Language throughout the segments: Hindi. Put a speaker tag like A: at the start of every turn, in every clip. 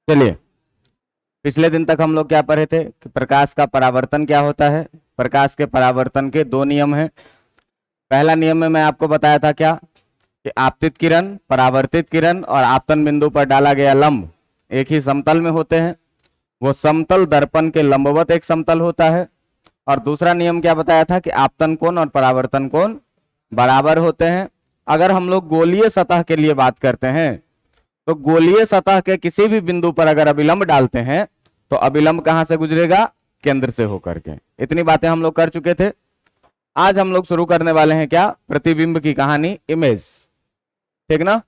A: चलिए, पिछले दिन तक हम लोग क्या पढ़े थे कि प्रकाश का परावर्तन क्या होता है। प्रकाश के परावर्तन के दो नियम हैं। पहला नियम में मैं आपको बताया था क्या कि आपतित किरण, परावर्तित किरण और आपतन बिंदु पर डाला गया लंब एक ही समतल में होते हैं। वो समतल दर्पण के लंबवत एक समतल होता है। और दूसरा नियम क्या बताया था कि आपतन कोण और परावर्तन कोण बराबर होते हैं। अगर हम लोग गोलीय सतह के लिए बात करते हैं तो गोलीय सतह के किसी भी बिंदु पर अगर अभिलंब डालते हैं तो अभिलंब कहां से गुजरेगा? केंद्र से होकर के। इतनी बातें हम लोग कर चुके थे। आज हम लोग शुरू करने वाले हैं क्या? प्रतिबिंब की कहानी, इमेज। ठीक ना?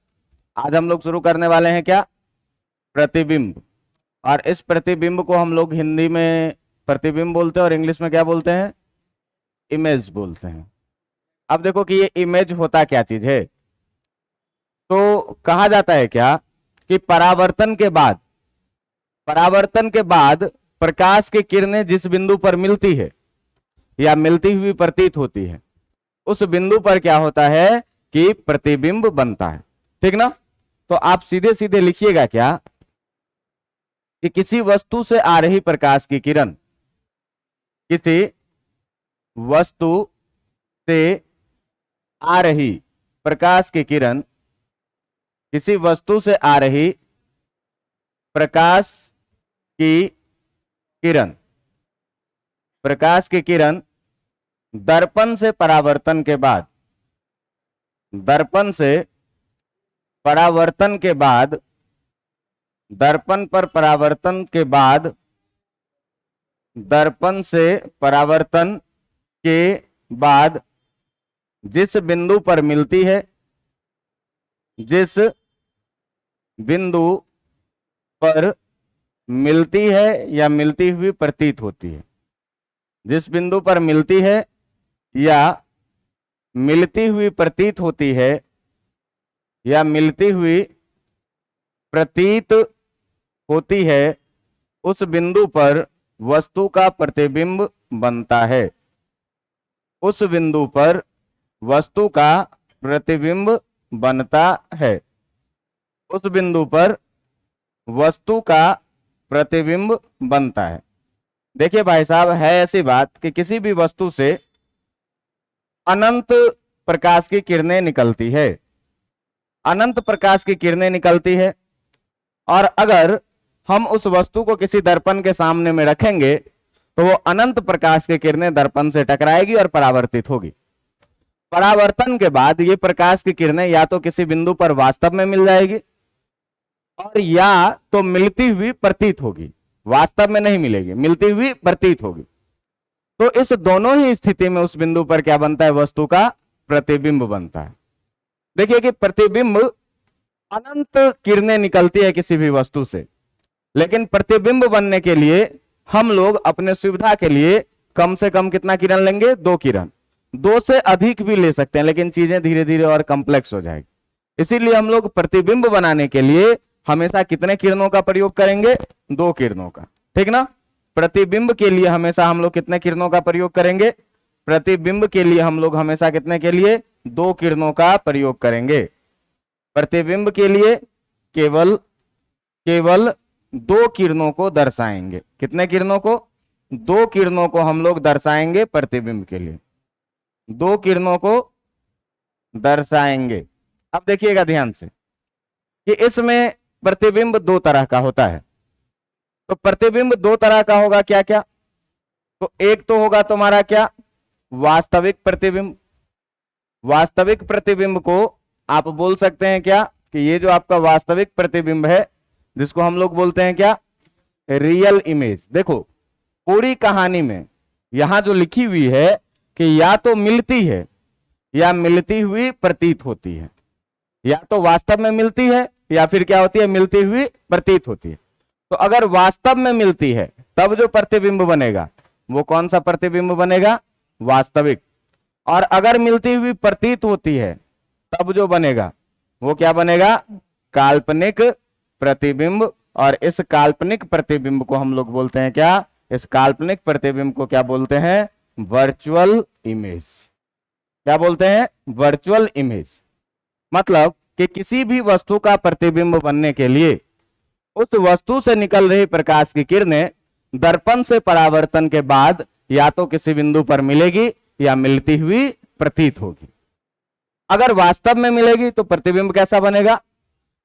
A: आज हम लोग शुरू करने वाले हैं क्या? प्रतिबिंब। और इस प्रतिबिंब को हम लोग हिंदी में प्रतिबिंब बोलते हैं और इंग्लिश में क्या बोलते हैं? इमेज बोलते हैं। अब देखो कि ये इमेज होता क्या चीज है। तो कहा जाता है क्या कि परावर्तन के बाद प्रकाश की किरणें जिस बिंदु पर मिलती है या मिलती हुई प्रतीत होती है, उस बिंदु पर क्या होता है कि प्रतिबिंब बनता है। ठीक ना? तो आप सीधे सीधे लिखिएगा क्या कि किसी वस्तु से आ रही प्रकाश की किरण, किसी वस्तु से आ रही प्रकाश की किरण, किसी वस्तु से आ रही प्रकाश की किरण, प्रकाश की किरण दर्पण से परावर्तन के बाद, दर्पण से परावर्तन के बाद, दर्पण पर परावर्तन के बाद, दर्पण से परावर्तन के बाद जिस बिंदु पर मिलती है, जिस बिंदु पर मिलती है या मिलती हुई प्रतीत होती है, जिस बिंदु पर मिलती है या मिलती हुई प्रतीत होती है या मिलती हुई प्रतीत होती है, उस बिंदु पर वस्तु का प्रतिबिंब बनता है। उस बिंदु पर वस्तु का प्रतिबिंब बनता है। उस बिंदु पर वस्तु का प्रतिबिंब बनता है। देखिए भाई साहब, है ऐसी बात कि किसी भी वस्तु से अनंत प्रकाश की किरणें निकलती है, अनंत प्रकाश की किरणें निकलती है। और अगर हम उस वस्तु को किसी दर्पण के सामने में रखेंगे तो वो अनंत प्रकाश की किरणें दर्पण से टकराएगी और परावर्तित होगी। परावर्तन के बाद ये प्रकाश की किरणें या तो किसी बिंदु पर वास्तव में मिल जाएगी और या तो मिलती हुई प्रतीत होगी। वास्तव में नहीं मिलेगी, मिलती हुई प्रतीत होगी। तो इस दोनों ही स्थिति में उस बिंदु पर क्या बनता है? वस्तु का प्रतिबिंब बनता है। देखिए कि प्रतिबिंब, अनंत किरणें निकलती है किसी भी वस्तु से, लेकिन प्रतिबिंब बनने के लिए हम लोग अपने सुविधा के लिए कम से कम कितना किरण लेंगे? 2 किरण। 2 से अधिक भी ले सकते हैं, लेकिन चीजें धीरे धीरे और कॉम्प्लेक्स हो जाएगी। इसीलिए हम लोग प्रतिबिंब बनाने के लिए हमेशा कितने किरणों का प्रयोग करेंगे? 2 किरणों का। ठीक ना? प्रतिबिंब के लिए हमेशा हम लोग कितने किरणों का प्रयोग करेंगे? प्रतिबिंब के लिए हम लोग हमेशा कितने के लिए? 2 किरणों का प्रयोग करेंगे। प्रतिबिंब के लिए केवल केवल 2 किरणों को दर्शाएंगे। कितने किरणों को? 2 किरणों को हम लोग दर्शाएंगे प्रतिबिंब के लिए। 2 किरणों को दर्शाएंगे। अब देखिएगा ध्यान से कि इसमें प्रतिबिंब 2 तरह का होता है। तो प्रतिबिंब 2 तरह का होगा। क्या क्या? तो एक तो होगा तुम्हारा क्या? वास्तविक प्रतिबिंब। वास्तविक प्रतिबिंब को आप बोल सकते हैं क्या कि ये जो आपका वास्तविक प्रतिबिंब है, जिसको हम लोग बोलते हैं क्या? Real image. देखो पूरी कहानी में यहां जो लिखी हुई है कि या तो मिलती है या मिलती हुई प्रतीत होती है, या तो वास्तव में मिलती है या फिर क्या होती है? मिलती हुई प्रतीत होती है। तो अगर वास्तव में मिलती है तब जो प्रतिबिंब बनेगा वो कौन सा प्रतिबिंब बनेगा? वास्तविक। और अगर मिलती हुई प्रतीत होती है तब जो बनेगा वो क्या बनेगा? काल्पनिक प्रतिबिंब। और इस काल्पनिक प्रतिबिंब को हम लोग बोलते हैं क्या? इस काल्पनिक प्रतिबिंब को क्या बोलते हैं? Virtual image. क्या बोलते हैं? Virtual image. मतलब कि किसी भी वस्तु का प्रतिबिंब बनने के लिए उस वस्तु से निकल रही प्रकाश की किरणें दर्पण से परावर्तन के बाद या तो किसी बिंदु पर मिलेगी या मिलती हुई प्रतीत होगी। अगर वास्तव में मिलेगी तो प्रतिबिंब कैसा बनेगा,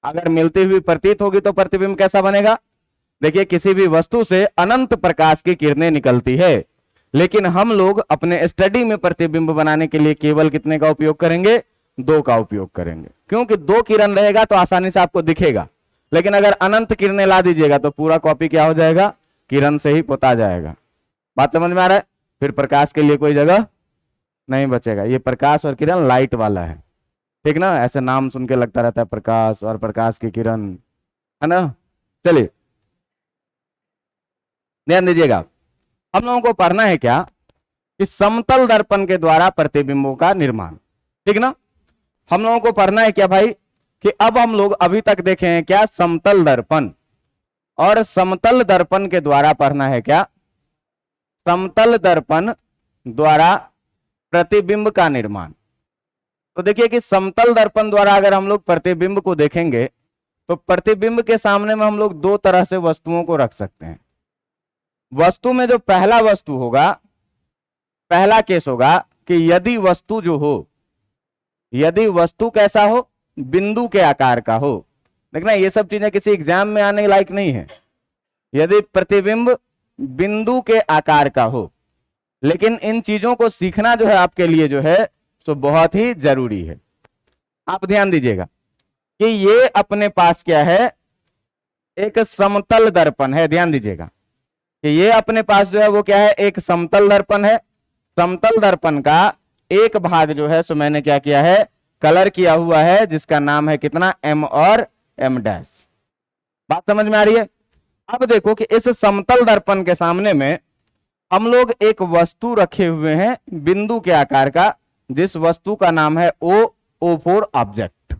A: अगर मिलती हुई प्रतीत होगी तो प्रतिबिंब कैसा बनेगा। देखिए, किसी भी वस्तु से अनंत प्रकाश की किरणें निकलती है, लेकिन हम लोग अपने स्टडी में प्रतिबिंब बनाने के लिए केवल कितने का उपयोग करेंगे, 2 का उपयोग करेंगे, क्योंकि 2 किरण रहेगा तो आसानी से आपको दिखेगा। लेकिन अगर अनंत किरणें ला दीजिएगा तो पूरा कॉपी क्या हो जाएगा, किरण से ही पोता जाएगा। बात समझ में आ रहा है। फिर प्रकाश के लिए कोई जगह नहीं बचेगा। ये प्रकाश और किरण लाइट वाला है, ठीक ना। ऐसे नाम सुन के लगता रहता है प्रकाश और प्रकाश की किरण, है ना। चलिए ध्यान दीजिएगा, हम लोगों को पढ़ना है क्या कि समतल दर्पण के द्वारा प्रतिबिंबों का निर्माण, ठीक ना। हम लोगों को पढ़ना है क्या भाई कि अब हम लोग अभी तक देखे हैं क्या, समतल दर्पण, और समतल दर्पण के द्वारा पढ़ना है क्या, समतल दर्पण द्वारा प्रतिबिंब का निर्माण। तो देखिए कि समतल दर्पण द्वारा अगर हम लोग प्रतिबिंब को देखेंगे तो प्रतिबिंब के सामने में हम लोग 2 तरह से वस्तुओं को रख सकते हैं। वस्तु में जो पहला वस्तु होगा, पहला केस होगा कि यदि वस्तु जो हो, यदि वस्तु कैसा हो, बिंदु के आकार का हो। देखना ये सब चीजें किसी एग्जाम में आने लायक नहीं है। यदि प्रतिबिंब बिंदु के आकार का हो, लेकिन इन चीजों को सीखना जो है आपके लिए जो है सो बहुत ही जरूरी है। आप ध्यान दीजिएगा कि ये अपने पास क्या है, एक समतल दर्पण है। ध्यान दीजिएगा कि ये अपने पास जो है वो क्या है, एक समतल दर्पण है। समतल दर्पण का एक भाग जो है सो मैंने क्या किया है, कलर किया हुआ है, जिसका नाम है कितना, M और M डैश। बात समझ में आ रही है। अब देखो कि इस समतल दर्पण के सामने में हम लोग एक वस्तु रखे हुए हैं बिंदु के आकार का, जिस वस्तु का नाम है O4 ऑब्जेक्ट।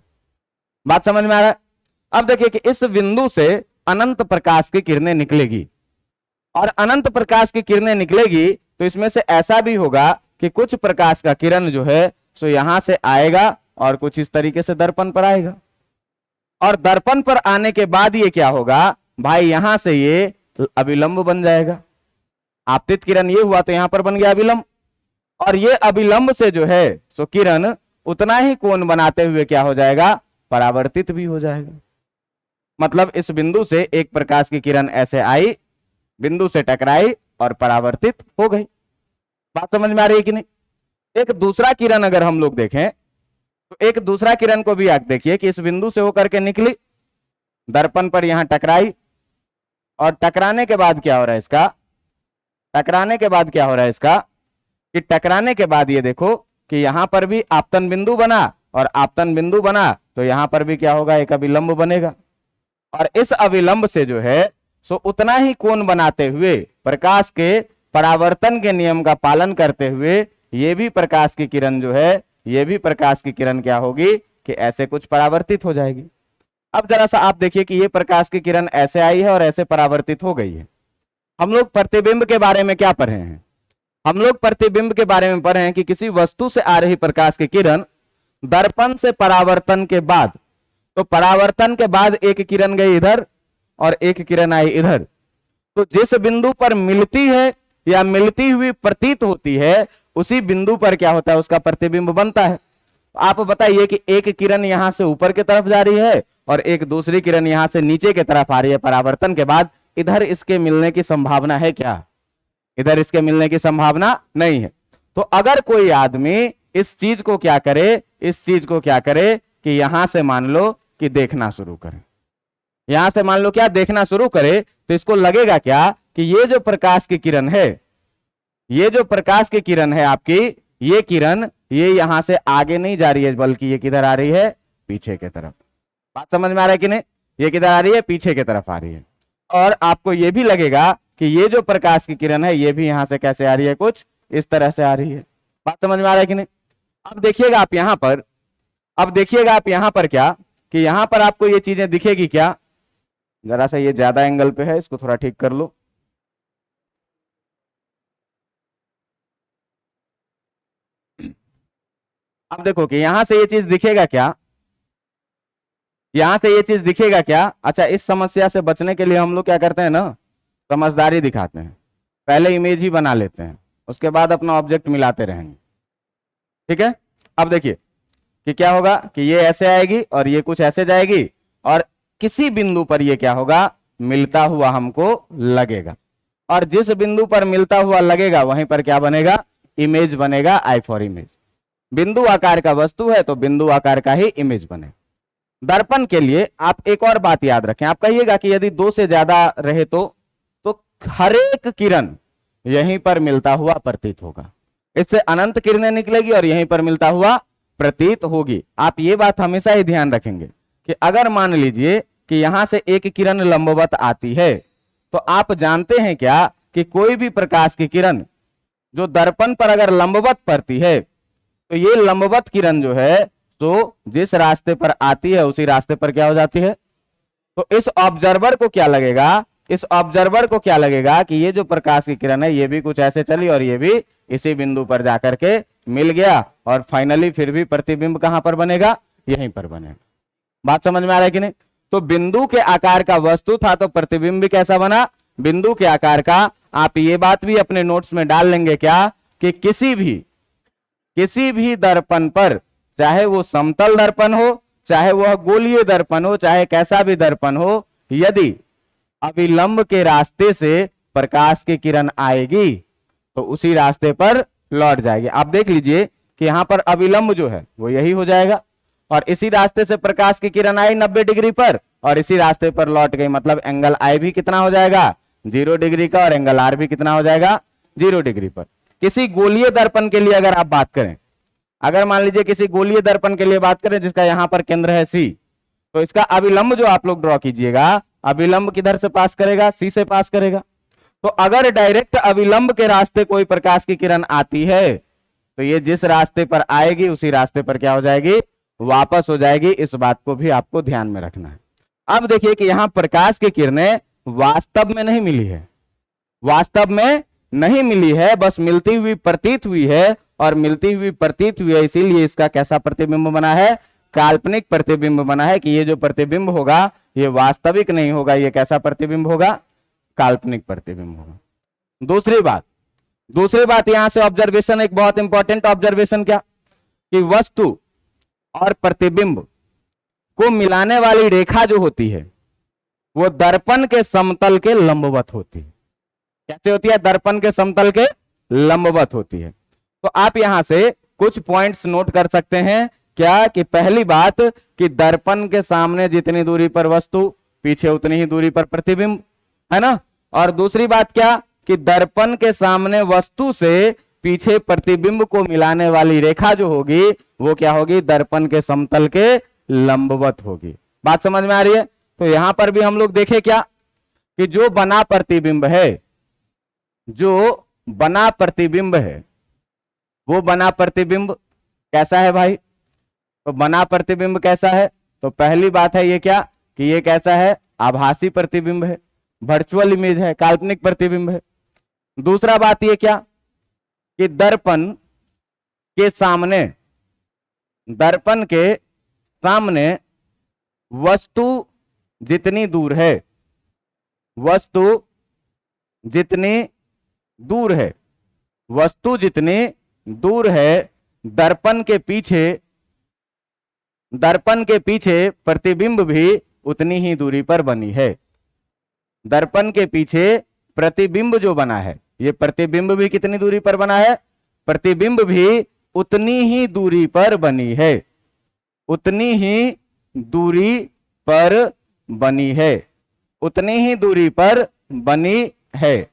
A: बात समझ में आ रहा है। अब देखिए कि इस बिंदु से अनंत प्रकाश की किरणें निकलेगी, और अनंत प्रकाश की किरणें निकलेगी तो इसमें से ऐसा भी होगा कि कुछ प्रकाश का किरण जो है सो यहां से आएगा और कुछ इस तरीके से दर्पण पर आएगा, और दर्पण पर आने के बाद ये क्या होगा भाई, यहां से ये अभिलंब बन जाएगा। आपतित किरण ये हुआ तो यहां पर बन गया अभिलंब, और ये अभिलंब से जो है सो किरण उतना ही कोण बनाते हुए क्या हो जाएगा, परावर्तित भी हो जाएगा। मतलब इस बिंदु से एक प्रकाश की किरण ऐसे आई, बिंदु से टकराई और परावर्तित हो गई। बात समझ में आ रही है कि नहीं। एक दूसरा किरण अगर हम लोग देखें तो एक दूसरा किरण को भी आप देखिए कि इस बिंदु से होकर के निकली, दर्पण पर यहां टकराई, और टकराने के बाद क्या हो रहा है इसका, टकराने के बाद क्या हो रहा है इसका कि टकराने के बाद ये देखो कि यहां पर भी आपतन बिंदु बना, और आपतन बिंदु बना तो यहां पर भी क्या होगा, एक अभिलंब बनेगा, और इस अभिलंब से जो है सो उतना ही कोण बनाते हुए, प्रकाश के परावर्तन के नियम का पालन करते हुए ये भी प्रकाश की किरण जो है, ये भी प्रकाश की किरण क्या होगी कि ऐसे कुछ परावर्तित हो जाएगी। अब जरा सा आप देखिए कि ये प्रकाश की किरण ऐसे आई है और ऐसे परावर्तित हो गई है। हम लोग प्रतिबिंब के बारे में क्या पढ़े हैं, हम लोग प्रतिबिंब के बारे में पढ़े हैं कि किसी वस्तु से आ रही प्रकाश की किरण दर्पण से परावर्तन के बाद, तो परावर्तन के बाद एक किरण गई इधर और एक किरण आई इधर, तो जिस बिंदु पर मिलती है या मिलती हुई प्रतीत होती है उसी बिंदु पर क्या होता है, उसका प्रतिबिंब बनता है। आप बताइए कि एक किरण यहां से ऊपर की तरफ जा रही है और एक दूसरी किरण यहां से नीचे की तरफ आ रही है परावर्तन के बाद, इधर इसके मिलने की संभावना है क्या, इधर इसके मिलने की संभावना नहीं है। तो अगर कोई आदमी इस चीज को क्या करे, इस चीज को क्या करे कि यहां से मान लो कि देखना शुरू करे, यहां से मान लो क्या देखना शुरू करे, तो इसको लगेगा क्या कि ये जो प्रकाश की किरण है, ये जो प्रकाश की किरण है आपकी, ये किरण ये यहां से आगे नहीं जा रही है, बल्कि ये किधर आ रही है, पीछे की तरफ। बात समझ में आ रहा है कि नहीं, ये किधर आ रही है, पीछे की तरफ आ रही है। और आपको ये भी लगेगा कि ये जो प्रकाश की किरण है ये भी यहां से कैसे आ रही है, कुछ इस तरह से आ रही है। बात समझ में आ रहा है कि नहीं। अब देखिएगा आप यहां पर, अब देखिएगा आप यहां पर क्या कि यहां पर आपको ये चीजें दिखेगी क्या, जरा सा ये ज्यादा एंगल पे है, इसको थोड़ा ठीक कर लो। अब देखो कि यहां से ये चीज दिखेगा क्या, यहां से ये चीज दिखेगा क्या? अच्छा, इस समस्या से बचने के लिए हम लोग क्या करते हैं ना, समझदारी दिखाते हैं, पहले इमेज ही बना लेते हैं, उसके बाद अपना ऑब्जेक्ट मिलाते रहेंगे। ठीक है, अब देखिए कि क्या होगा कि ये ऐसे आएगी और ये कुछ ऐसे जाएगी, और किसी बिंदु पर ये क्या होगा, मिलता हुआ हमको लगेगा, और जिस बिंदु पर मिलता हुआ लगेगा वहीं पर क्या बनेगा, इमेज बनेगा, आई फॉर इमेज। बिंदु आकार का वस्तु है तो बिंदु आकार का ही इमेज बने। दर्पण के लिए आप एक और बात याद रखें, आप कहिएगा कि यदि दो से ज्यादा रहे तो हर एक किरण यहीं पर मिलता हुआ प्रतीत होगा, इससे अनंत किरणें निकलेगी और यहीं पर मिलता हुआ प्रतीत होगी। आप ये बात हमेशा ही ध्यान रखेंगे कि अगर मान लीजिए कि यहां से एक किरण लंबवत आती है, तो आप जानते हैं क्या कि कोई भी प्रकाश की किरण जो दर्पण पर अगर लंबवत पड़ती है, तो ये लंबवत किरण जो है तो जिस रास्ते पर आती है उसी रास्ते पर क्या हो जाती है, तो इस ऑब्जर्वर को क्या लगेगा, इस ऑब्जर्वर को क्या लगेगा कि ये जो प्रकाश की किरण है ये भी कुछ ऐसे चली और ये भी इसी बिंदु पर जाकर के मिल गया, और फाइनली फिर भी प्रतिबिंब कहां पर बनेगा, यहीं पर बनेगा। बात समझ में आ रहा है कि नहीं? तो बिंदु के आकार का वस्तु था तो प्रतिबिंब भी कैसा बना, बिंदु के आकार का। आप ये बात भी अपने नोट्स में डाल लेंगे क्या कि किसी भी दर्पण पर, चाहे वो समतल दर्पण हो, चाहे वह गोलीय दर्पण हो, चाहे कैसा भी दर्पण हो, यदि अविलंब के रास्ते से प्रकाश की किरण आएगी तो उसी रास्ते पर लौट जाएगी। आप देख लीजिए कि यहां पर अविलंब जो है वो यही हो जाएगा, और इसी रास्ते से प्रकाश की किरण आई 90 डिग्री पर और इसी रास्ते पर लौट गई, मतलब एंगल आई भी कितना हो जाएगा, 0 डिग्री का, और एंगल आर भी कितना हो जाएगा, 0 डिग्री पर। किसी गोलीय दर्पण के लिए अगर आप बात करें, अगर मान लीजिए किसी गोलीय दर्पण के लिए बात करें जिसका यहां पर केंद्र है सी, तो इसका अविलंब जो आप लोग ड्रॉ कीजिएगा, अविलंब किधर से पास करेगा, सी से पास करेगा। तो अगर डायरेक्ट अविलंब के रास्ते कोई प्रकाश की किरण आती है तो ये जिस रास्ते पर आएगी उसी रास्ते पर क्या हो जाएगी, वापस हो जाएगी। इस बात को भी आपको ध्यान में रखना है। अब देखिए कि यहां प्रकाश की किरणें वास्तव में नहीं मिली है, वास्तव में नहीं मिली है, बस मिलती हुई प्रतीत हुई है, और मिलती हुई प्रतीत हुई है इसीलिए इसका कैसा प्रतिबिंब बना है, काल्पनिक प्रतिबिंब बना है, कि ये जो प्रतिबिंब होगा ये वास्तविक नहीं होगा, ये कैसा प्रतिबिंब होगा, काल्पनिक प्रतिबिंब होगा। दूसरी बात यहां से ऑब्जर्वेशन, एक बहुत इंपॉर्टेंट ऑब्जर्वेशन, क्या कि वस्तु और प्रतिबिंब को मिलाने वाली रेखा जो होती है वो दर्पण के समतल के लंबवत होती है। कैसे होती है, दर्पण के समतल के लंबवत होती है। तो आप यहां से कुछ पॉइंट्स नोट कर सकते हैं, क्या कि पहली बात कि दर्पण के सामने जितनी दूरी पर वस्तु, पीछे उतनी ही दूरी पर प्रतिबिंब, है ना। और दूसरी बात क्या कि दर्पण के सामने वस्तु से पीछे प्रतिबिंब को मिलाने वाली रेखा जो होगी वो क्या होगी, दर्पण के समतल के लंबवत होगी। बात समझ में आ रही है? तो यहां पर भी हम लोग देखें क्या कि जो बना प्रतिबिंब है, जो बना प्रतिबिंब है वो बना प्रतिबिंब कैसा है भाई, तो बना प्रतिबिंब कैसा है, तो पहली बात है ये क्या कि ये कैसा है, आभासी प्रतिबिंब है, वर्चुअल इमेज है, काल्पनिक प्रतिबिंब है। दूसरा बात ये क्या कि दर्पण के सामने वस्तु जितनी दूर है, वस्तु जितनी दूर है, दर्पण के पीछे प्रतिबिंब भी उतनी ही दूरी पर बनी है। दर्पण के पीछे प्रतिबिंब जो बना है, ये प्रतिबिंब भी कितनी दूरी पर बना है, प्रतिबिंब भी उतनी ही दूरी पर बनी है, उतनी ही दूरी पर बनी है, उतनी ही दूरी पर बनी है।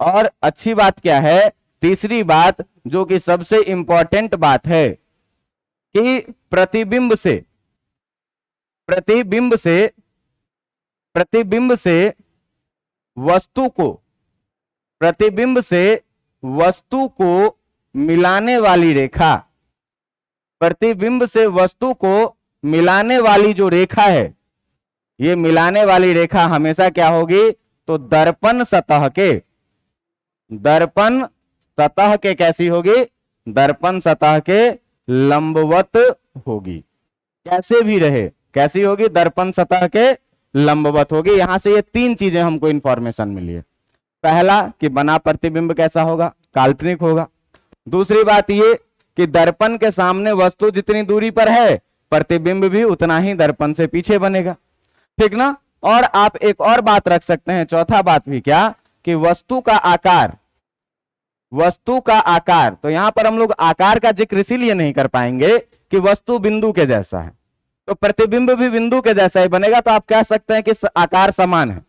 A: और अच्छी बात क्या है, तीसरी बात जो कि सबसे इंपॉर्टेंट बात है कि प्रतिबिंब से वस्तु को मिलाने वाली रेखा, प्रतिबिंब से वस्तु को मिलाने वाली जो रेखा है, ये मिलाने वाली रेखा हमेशा क्या होगी, तो दर्पण सतह के कैसी होगी, दर्पण सतह के लंबवत होगी। कैसे भी रहे कैसी होगी? दर्पण सतह के लंबवत होगी। यहां से ये तीन चीजें हमको इंफॉर्मेशन मिली है। पहला कि बना प्रतिबिंब कैसा होगा? काल्पनिक होगा। दूसरी बात ये कि दर्पण के सामने वस्तु जितनी दूरी पर है प्रतिबिंब भी उतना ही दर्पण से पीछे बनेगा, ठीक ना। और आप एक और बात रख सकते हैं, चौथा बात भी क्या, कि वस्तु का आकार, वस्तु का आकार। तो यहां पर हम लोग आकार का जिक्र इसीलिए नहीं कर पाएंगे कि वस्तु बिंदु के जैसा है, तो प्रतिबिंब भी बिंदु के जैसा ही बनेगा, तो आप कह सकते हैं कि आकार समान है।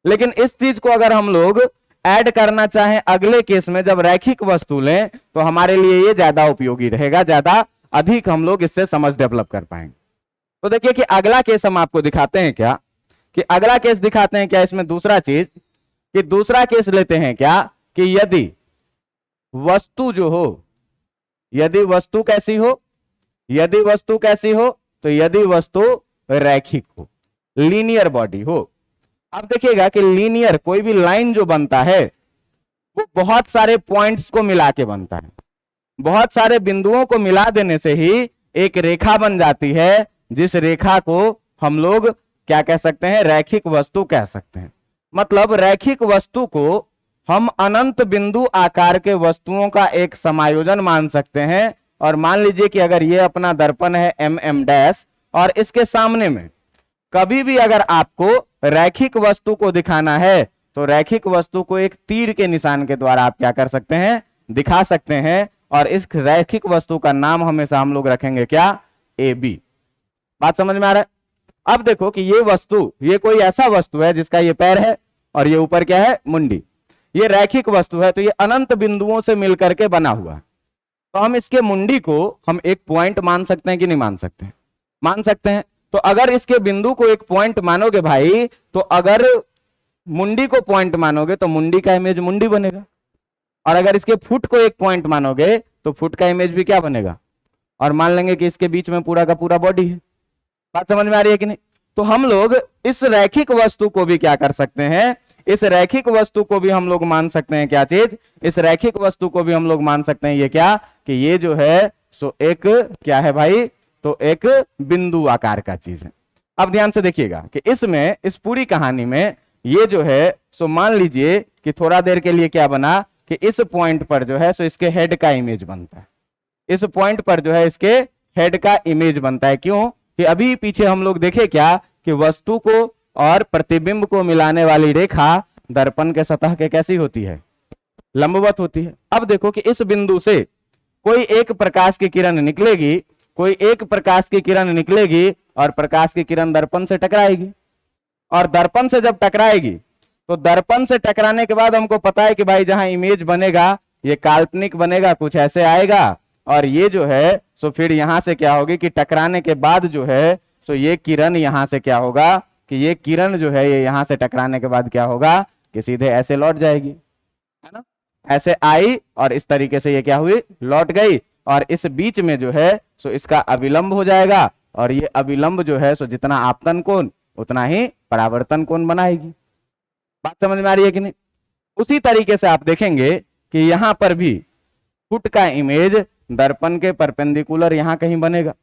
A: लेकिन इस चीज को अगर हम लोग ऐड करना चाहें अगले केस में, जब रैखिक वस्तु लें, तो हमारे लिए ये ज्यादा उपयोगी रहेगा, ज्यादा अधिक हम लोग इससे समझ डेवलप कर पाएंगे। तो देखिए कि अगला केस हम आपको दिखाते हैं क्या, कि अगला केस दिखाते हैं क्या इसमें, दूसरा चीज कि दूसरा केस लेते हैं क्या, कि यदि वस्तु जो हो, यदि वस्तु कैसी हो, यदि वस्तु कैसी हो, तो यदि वस्तु रैखिक हो, लीनियर बॉडी हो। अब देखिएगा कि लीनियर कोई भी लाइन जो बनता है वो बहुत सारे पॉइंट्स को मिला के बनता है, बहुत सारे बिंदुओं को मिला देने से ही एक रेखा बन जाती है, जिस रेखा को हम लोग क्या कह सकते हैं? रैखिक वस्तु कह सकते हैं। मतलब रैखिक वस्तु को हम अनंत बिंदु आकार के वस्तुओं का एक समायोजन मान सकते हैं। और मान लीजिए कि अगर ये अपना दर्पण है mm डैश, और इसके सामने में कभी भी अगर आपको रैखिक वस्तु को दिखाना है, तो रैखिक वस्तु को एक तीर के निशान के द्वारा आप क्या कर सकते हैं? दिखा सकते हैं। और इस रैखिक वस्तु का नाम हमेशा हम लोग रखेंगे क्या? AB। बात समझ में आ रहा है? अब देखो कि ये वस्तु, ये कोई ऐसा वस्तु है जिसका ये पैर है और ये ऊपर क्या है? मुंडी। ये रैखिक वस्तु है, तो ये अनंत बिंदुओं से मिलकर के बना हुआ है। तो हम इसके मुंडी को हम एक पॉइंट मान सकते हैं कि नहीं मान सकते हैं? मान सकते हैं। तो अगर इसके बिंदु को एक पॉइंट मानोगे भाई, तो अगर मुंडी को पॉइंट मानोगे तो मुंडी का इमेज मुंडी बनेगा, और अगर इसके फुट को एक पॉइंट मानोगे तो फुट का इमेज भी क्या बनेगा? और मान लेंगे कि इसके बीच में पूरा का पूरा बॉडी है। बात समझ में आ रही है कि नहीं? तो हम लोग इस रैखिक वस्तु को भी क्या कर सकते हैं? इस रैखिक वस्तु को भी हम लोग मान सकते हैं क्या चीज? इस रैखिक वस्तु को भी हम लोग मान सकते हैं ये क्या, कि ये जो है सो एक क्या है भाई? तो एक बिंदु आकार का चीज है। अब ध्यान से देखिएगा कि इसमें, इस पूरी कहानी में ये जो है सो मान लीजिए कि थोड़ा देर के लिए क्या बना, कि इस पॉइंट पर जो है सो इसके हेड का इमेज बनता है। इस पॉइंट पर जो है इसके हेड का इमेज बनता है। क्यों? कि अभी पीछे हम लोग देखे क्या, कि वस्तु को और प्रतिबिंब को मिलाने वाली रेखा दर्पण के सतह के कैसी होती है? लंबवत होती है। अब देखो कि इस बिंदु से कोई एक प्रकाश की किरण निकलेगी, कोई एक प्रकाश की किरण निकलेगी और प्रकाश की किरण दर्पण से टकराएगी। और दर्पण से जब टकराएगी तो दर्पण से टकराने के बाद हमको पता है कि भाई जहां इमेज बनेगा ये काल्पनिक बनेगा, कुछ ऐसे आएगा। और ये जो है सो फिर यहां से क्या होगी कि टकराने के बाद जो है सो ये किरण यहां से क्या होगा, कि ये किरण जो है ये यहां से टकराने के बाद क्या होगा, कि सीधे ऐसे लौट जाएगी, है ना। ऐसे आई और इस तरीके से ये क्या हुई? लौट गई। और इस बीच में जो है सो इसका अभिलंब हो जाएगा, और ये अभिलंब जो है सो जितना आपतन कोण उतना ही परावर्तन कोण बनाएगी। बात समझ में आ रही है कि नहीं? उसी तरीके से आप देखेंगे कि यहां पर भी फुट का इमेज दर्पण के परपेंडिकुलर यहां कहीं बनेगा,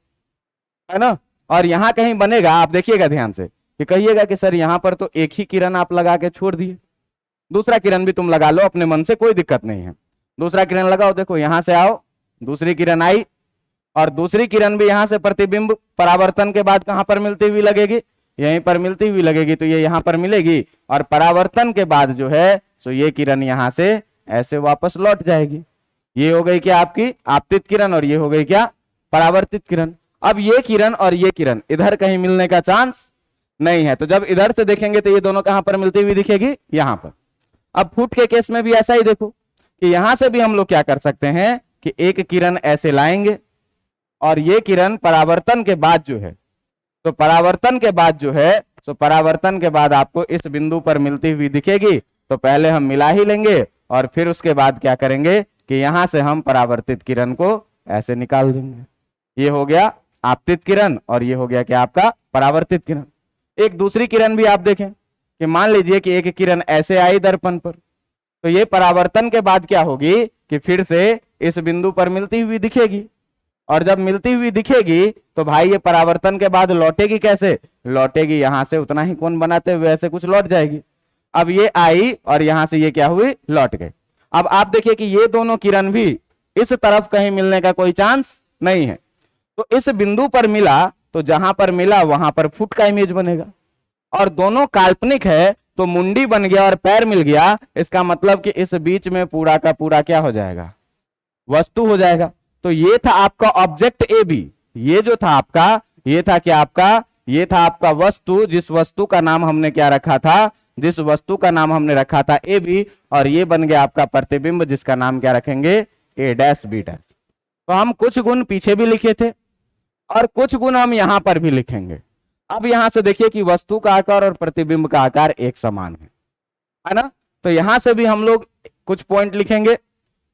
A: है ना। और यहां कहीं बनेगा, आप देखिएगा ध्यान से, कि कहिएगा कि सर यहां पर तो एक ही किरण आप लगा के छोड़ दिए, दूसरा किरण भी तुम लगा लो अपने मन से, कोई दिक्कत नहीं है। दूसरा किरण लगाओ, देखो यहां से आओ, दूसरी किरण आई, और दूसरी किरण भी यहां से प्रतिबिंब परावर्तन के बाद कहां पर मिलती हुई लगेगी? यहीं पर मिलती हुई लगेगी। तो ये यहां पर मिलेगी, और परावर्तन के बाद जो है सो ये किरण यहां से ऐसे वापस लौट जाएगी। ये हो गई क्या आपकी आपतित किरण, और ये हो गई क्या परावर्तित किरण। अब ये किरण और ये किरण इधर कहीं मिलने का चांस नहीं है, तो जब इधर से देखेंगे तो ये दोनों कहां पर मिलती हुई दिखेगी? यहां पर। अब फुट के केस में भी ऐसा ही देखो कि यहां से भी हम लोग क्या कर सकते हैं कि एक किरण ऐसे लाएंगे, और ये किरण परावर्तन के बाद जो है, तो परावर्तन के बाद जो है तो परावर्तन के बाद आपको इस बिंदु पर मिलती हुई दिखेगी। तो पहले हम मिला ही लेंगे, और फिर उसके बाद क्या करेंगे कि यहां से हम परावर्तित किरण को ऐसे निकाल देंगे। ये हो गया आपतित किरण, और ये हो गया क्या आपका परावर्तित किरण। एक दूसरी किरण भी आप देखें कि मान लीजिए कि एक किरण ऐसे आई दर्पण पर, तो ये परावर्तन के बाद क्या होगी कि फिर से इस बिंदु पर मिलती हुई दिखेगी। और जब मिलती हुई दिखेगी तो भाई ये परावर्तन के बाद लौटेगी कैसे, लौटेगी यहां से उतना ही कोण बनाते हुए ऐसे कुछ लौट जाएगी। अब ये आई और यहां से ये क्या हुई, लौट गए। अब आप देखिए कि ये दोनों किरण भी इस तरफ कहीं मिलने का कोई चांस नहीं है, तो इस बिंदु पर मिला तो जहां पर मिला वहां पर फुट का इमेज बनेगा, और दोनों काल्पनिक है तो मुंडी बन गया और पैर मिल गया। इसका मतलब कि इस बीच में पूरा का पूरा क्या हो जाएगा, वस्तु हो जाएगा। तो ये था आपका ऑब्जेक्ट ए बी, ये जो था आपका, ये था क्या आपका, ये था आपका वस्तु, जिस वस्तु का नाम हमने क्या रखा था, जिस वस्तु का नाम हमने रखा था ए बी, और ये बन गया आपका प्रतिबिंब जिसका नाम क्या रखेंगे, ए डैश बी डैश। तो हम कुछ गुण पीछे भी लिखे थे और कुछ गुण हम यहां पर भी लिखेंगे। अब यहां से देखिए कि वस्तु का आकार और प्रतिबिंब का आकार एक समान है ना। तो यहां से भी हम लोग कुछ पॉइंट लिखेंगे,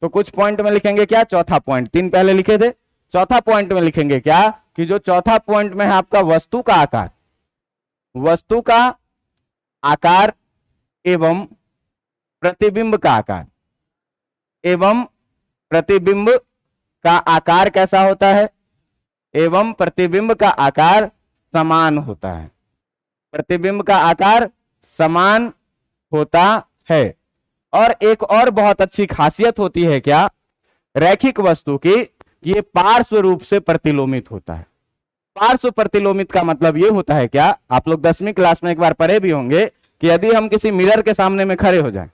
A: तो कुछ पॉइंट में लिखेंगे क्या, चौथा पॉइंट, 3 पहले लिखे थे, चौथा पॉइंट में लिखेंगे क्या कि जो चौथा पॉइंट में है आपका वस्तु का आकार, वस्तु का आकार एवं प्रतिबिंब का आकार, एवं प्रतिबिंब का आकार कैसा होता है, एवं प्रतिबिंब का आकार समान होता है, प्रतिबिंब का आकार समान होता है। और एक और बहुत अच्छी खासियत होती है क्या, रैखिक वस्तु की, ये पार्श्व रूप से प्रतिलोमित होता है। पार्श्व प्रतिलोमित का मतलब ये होता है क्या, आप लोग 10वीं क्लास में एक बार पढ़े भी होंगे कि यदि हम किसी मिरर के सामने में खड़े हो जाएं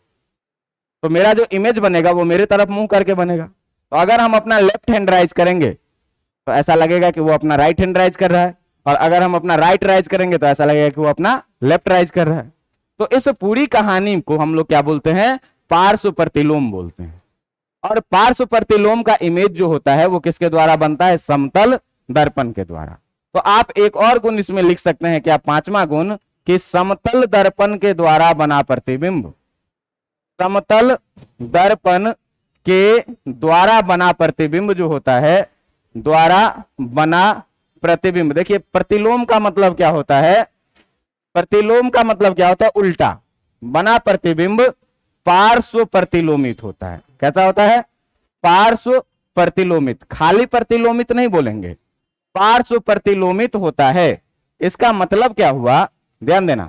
A: तो मेरा जो इमेज बनेगा वो मेरे तरफ मुंह करके बनेगा। तो अगर हम अपना लेफ्ट हैंड राइज करेंगे तो ऐसा लगेगा कि वो अपना राइट हैंड राइज कर रहा है, और अगर हम अपना राइट राइज करेंगे तो ऐसा लगेगा कि वो अपना लेफ्ट राइज कर रहा है। तो इस पूरी कहानी को हम लोग क्या बोलते हैं, पार्श्व प्रतिलोम बोलते हैं। और पार्श्व प्रतिलोम का इमेज जो होता है वो किसके द्वारा बनता है, समतल दर्पण के द्वारा। तो आप एक और गुण इसमें लिख सकते हैं क्या, 5वां गुण, कि समतल दर्पण के द्वारा बना प्रतिबिंब, समतल दर्पण के द्वारा बना प्रतिबिंब जो होता है, द्वारा बना प्रतिबिंब। देखिए प्रतिलोम का मतलब क्या होता है, प्रतिलोम का मतलब क्या होता है, उल्टा। बना प्रतिबिंब पार्श्व प्रतिलोमित होता है। कैसा होता है, पार्श्व प्रतिलोमित, खाली प्रतिलोमित नहीं बोलेंगे, पार्श्व प्रतिलोमित होता है। इसका मतलब क्या हुआ, ध्यान देना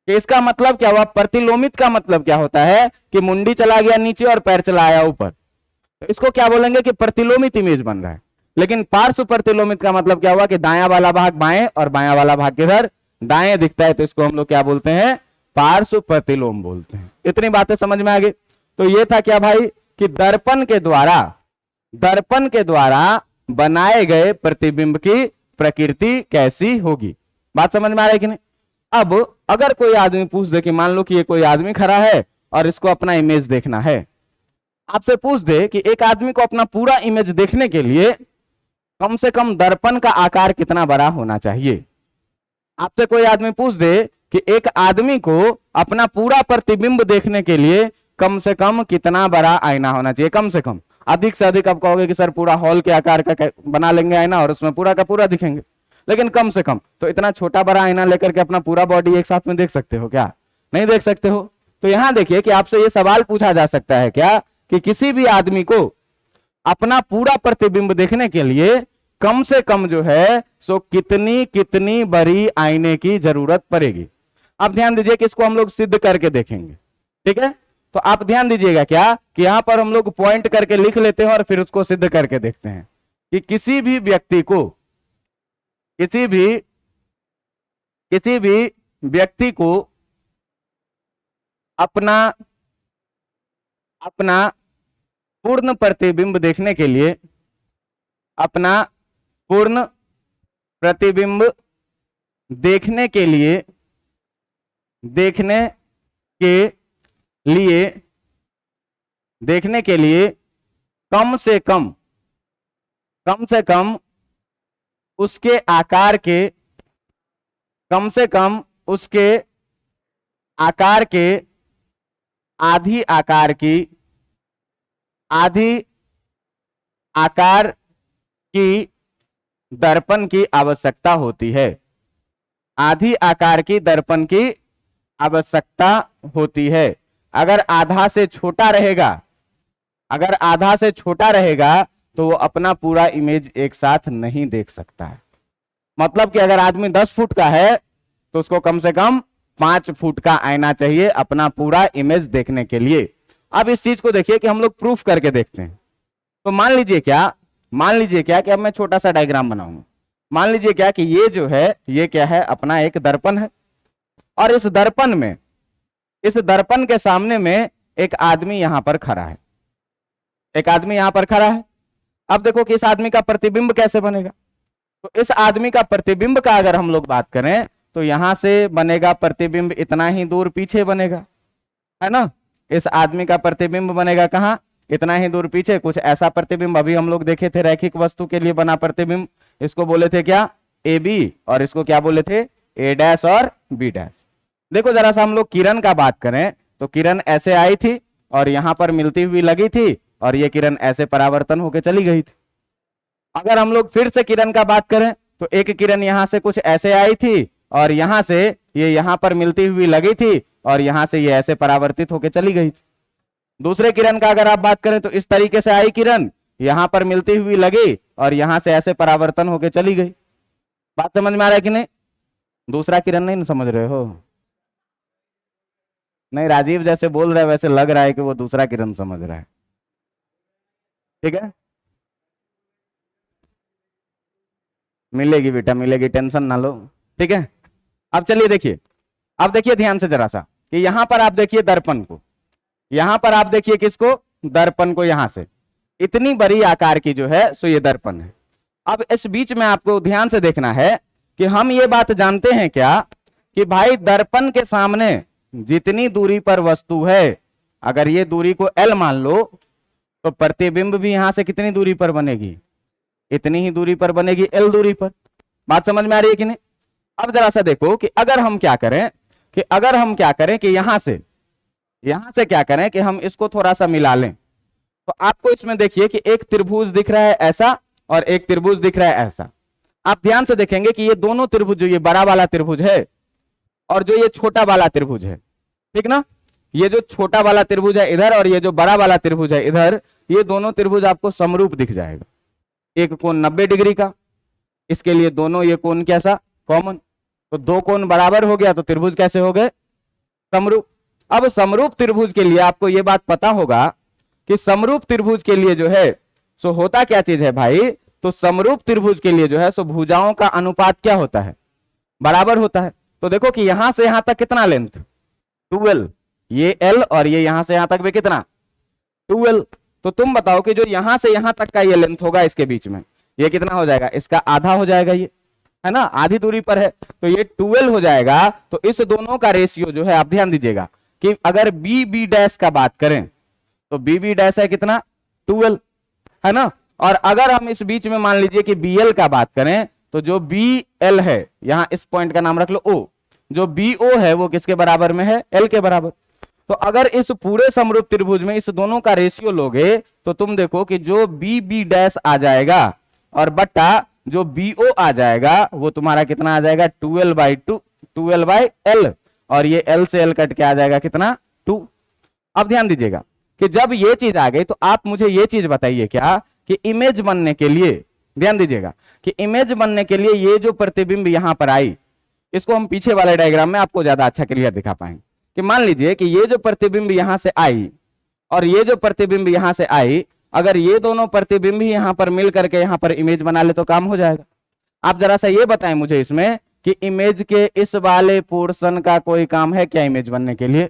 A: कि इसका मतलब क्या हुआ, प्रतिलोमित का मतलब क्या होता है कि मुंडी चला गया नीचे और पैर चला आया ऊपर, तो इसको क्या बोलेंगे कि प्रतिलोमित इमेज बन रहा है। लेकिन पार्श्व प्रतिलोमित का मतलब क्या हुआ कि दायां वाला भाग बाएं और बायां वाला भाग किधर, दाएं दिखता है, तो इसको हम लोग क्या बोलते हैं, पार्श्व प्रतिलोम बोलते हैं। इतनी बातें समझ में आ गई। तो ये था क्या भाई कि दर्पण के द्वारा, दर्पण के द्वारा बनाए गए प्रतिबिंब की प्रकृति कैसी होगी। बात समझ में आ रही है कि नहीं। अब अगर कोई आदमी पूछ दे कि मान लो कि ये कोई आदमी खड़ा है और इसको अपना इमेज देखना है, आपसे पूछ दे कि एक आदमी को अपना पूरा इमेज देखने के लिए कम से कम दर्पण का आकार कितना बड़ा होना चाहिए। आपसे कोई आदमी पूछ दे कि एक आदमी को अपना पूरा प्रतिबिंब देखने के लिए कम से कम कितना बड़ा आईना होना चाहिए, कम से कम। अधिक से अधिक आप कहोगे कि सर पूरा हॉल के आकार का बना लेंगे आईना और उसमें पूरा का पूरा दिखेंगे, लेकिन कम से कम तो इतना छोटा बड़ा आईना लेकर के अपना पूरा बॉडी एक साथ में देख सकते हो क्या, नहीं देख सकते हो। तो यहां देखिए कि आपसे ये सवाल पूछा जा सकता है क्या कि किसी भी आदमी को अपना पूरा प्रतिबिंब देखने के लिए कम से कम जो है सो कितनी कितनी बड़ी आईने की जरूरत पड़ेगी। अब ध्यान दीजिए कि इसको हम लोग सिद्ध करके देखेंगे, ठीक है। तो आप ध्यान दीजिएगा क्या कि यहां पर हम लोग पॉइंट करके लिख लेते हैं और फिर उसको सिद्ध करके देखते हैं कि किसी भी व्यक्ति को, किसी भी व्यक्ति को अपना पूर्ण प्रतिबिंब देखने के लिए, अपना पूर्ण प्रतिबिंब देखने के लिए कम से कम उसके आकार के, कम से कम उसके आकार के आधी आकार की दर्पण की आवश्यकता होती है। आधी आकार की दर्पण की आवश्यकता होती है। अगर आधा से छोटा रहेगा, अगर आधा से छोटा रहेगा तो वो अपना पूरा इमेज एक साथ नहीं देख सकता है। मतलब कि अगर आदमी 10 फुट का है तो उसको कम से कम 5 फुट का आईना चाहिए अपना पूरा इमेज देखने के लिए। अब इस चीज को देखिए कि हम लोग प्रूफ करके देखते हैं। तो मान लीजिए क्या कि अब मैं छोटा सा डायग्राम बनाऊंगा। मान लीजिए क्या कि ये जो है ये क्या है, अपना एक दर्पण है, और इस दर्पण के सामने में एक आदमी यहां पर खड़ा है, अब देखो कि इस आदमी का प्रतिबिंब कैसे बनेगा। तो इस आदमी का प्रतिबिंब का अगर हम लोग बात करें तो यहां से बनेगा प्रतिबिंब इतना ही दूर पीछे बनेगा, है ना। इस आदमी का प्रतिबिंब बनेगा कहां, इतना ही दूर पीछे। कुछ ऐसा प्रतिबिंब अभी हम लोग देखे थे, रैखिक वस्तु के लिए बना प्रतिबिंब, इसको बोले थे क्या, ए बी, और इसको क्या बोले थे, ए डैश और बी डैश। देखो जरा सा हम लोग किरण का बात करें तो किरण ऐसे आई थी और यहां पर मिलती हुई लगी थी, और ये किरण ऐसे परावर्तन होकर चली गई थी। अगर हम लोग फिर से किरण का बात करें तो एक किरण यहां से कुछ ऐसे आई थी और यहां से ये यहां पर मिलती हुई लगी थी, और यहां से ये ऐसे परावर्तित होकर चली गई थी। दूसरे किरण का अगर आप बात करें तो इस तरीके से आई किरण, यहां पर मिलती हुई लगी और यहां से ऐसे परावर्तन होकर चली गई। बात समझ में आ रहा है कि नहीं। दूसरा किरण नहीं समझ रहे हो, नहीं राजीव जैसे बोल रहे हैं वैसे लग रहा है कि वो दूसरा किरण समझ रहा है, ठीक है। मिलेगी बेटा मिलेगी, टेंशन ना लो, ठीक है। अब चलिए देखिए, अब देखिए ध्यान से जरा सा कि यहां पर आप देखिए दर्पण को, यहां पर आप देखिए किसको, दर्पण को, यहां से इतनी बड़ी आकार की जो है सो ये दर्पण है। अब इस बीच में आपको ध्यान से देखना है कि हम ये बात जानते हैं क्या कि भाई दर्पण के सामने जितनी दूरी पर वस्तु है, अगर ये दूरी को L मान लो तो प्रतिबिंब भी यहां से कितनी दूरी पर बनेगी, इतनी ही दूरी पर बनेगी, L दूरी पर। बात समझ में आ रही है कि नहीं। अब जरा सा देखो कि अगर हम क्या करें कि यहां से क्या करें कि हम इसको थोड़ा सा मिला लें, तो आपको इसमें देखिए कि एक त्रिभुज दिख रहा है ऐसा और एक त्रिभुज दिख रहा है ऐसा। आप ध्यान से देखेंगे कि ये दोनों त्रिभुज, जो ये बड़ा वाला त्रिभुज है और जो ये छोटा वाला त्रिभुज है, ठीक ना, ये जो छोटा वाला त्रिभुज है इधर और ये जो बड़ा वाला त्रिभुज है इधर, ये दोनों त्रिभुज आपको समरूप दिख जाएगा। एक कोण 90 डिग्री का, इसके लिए दोनों ये कोण कैसा, कॉमन, तो दो कोण बराबर हो गया तो त्रिभुज कैसे हो गए, समरूप। अब समरूप त्रिभुज के लिए आपको यह बात पता होगा कि समरूप त्रिभुज के लिए जो है सो होता क्या चीज है भाई, तो समरूप त्रिभुज के लिए जो है सो भुजाओं का अनुपात क्या होता है, बराबर होता है। तो देखो कि यहां से यहां तक कितना लेंथ, 12, ये L और ये यहां से यहां तक भी कितना, 12। तो तुम बताओ कि जो यहां से यहां तक का ये लेंथ होगा इसके बीच में, ये कितना हो जाएगा, इसका आधा हो जाएगा, ये है ना, आधी दूरी पर है तो ये 12 हो जाएगा। तो इस दोनों का रेशियो जो है, आप ध्यान दीजिएगा कि अगर बी बी डैश का बात करें तो बी बी डैश है कितना, 12, है ना। और अगर हम इस बीच में मान लीजिए कि बी एल का बात करें तो जो बी एल है, यहां इस पॉइंट का नाम रख लो O, जो बी ओ है वो किसके बराबर में है, L के बराबर। तो अगर इस पूरे समरूप त्रिभुज में इस दोनों का रेशियो लोगे तो तुम देखो कि जो बी बी डैश आ जाएगा और बट्टा जो बी ओ आ जाएगा वो तुम्हारा कितना आ जाएगा, 12/L, और ये L से L कट के आ जाएगा कितना, 2। अब ध्यान दीजिएगा कि जब ये चीज आ गई तो आप मुझे ये चीज बताइए क्या कि इमेज बनने के लिए, ध्यान दीजिएगा कि इमेज बनने के लिए ये जो प्रतिबिंब यहां पर आई, इसको हम पीछे वाले डायग्राम में आपको ज्यादा अच्छा क्लियर दिखा पाएंगे कि मान लीजिए कि ये जो प्रतिबिंब यहां से आई और ये जो प्रतिबिंब यहां से आई, अगर ये दोनों प्रतिबिंब ही यहां पर मिल करके यहां पर इमेज बना ले तो काम हो जाएगा। आप जरा सा ये बताएं मुझे इसमें कि इमेज के इस वाले पोर्शन का कोई काम है क्या इमेज बनने के लिए,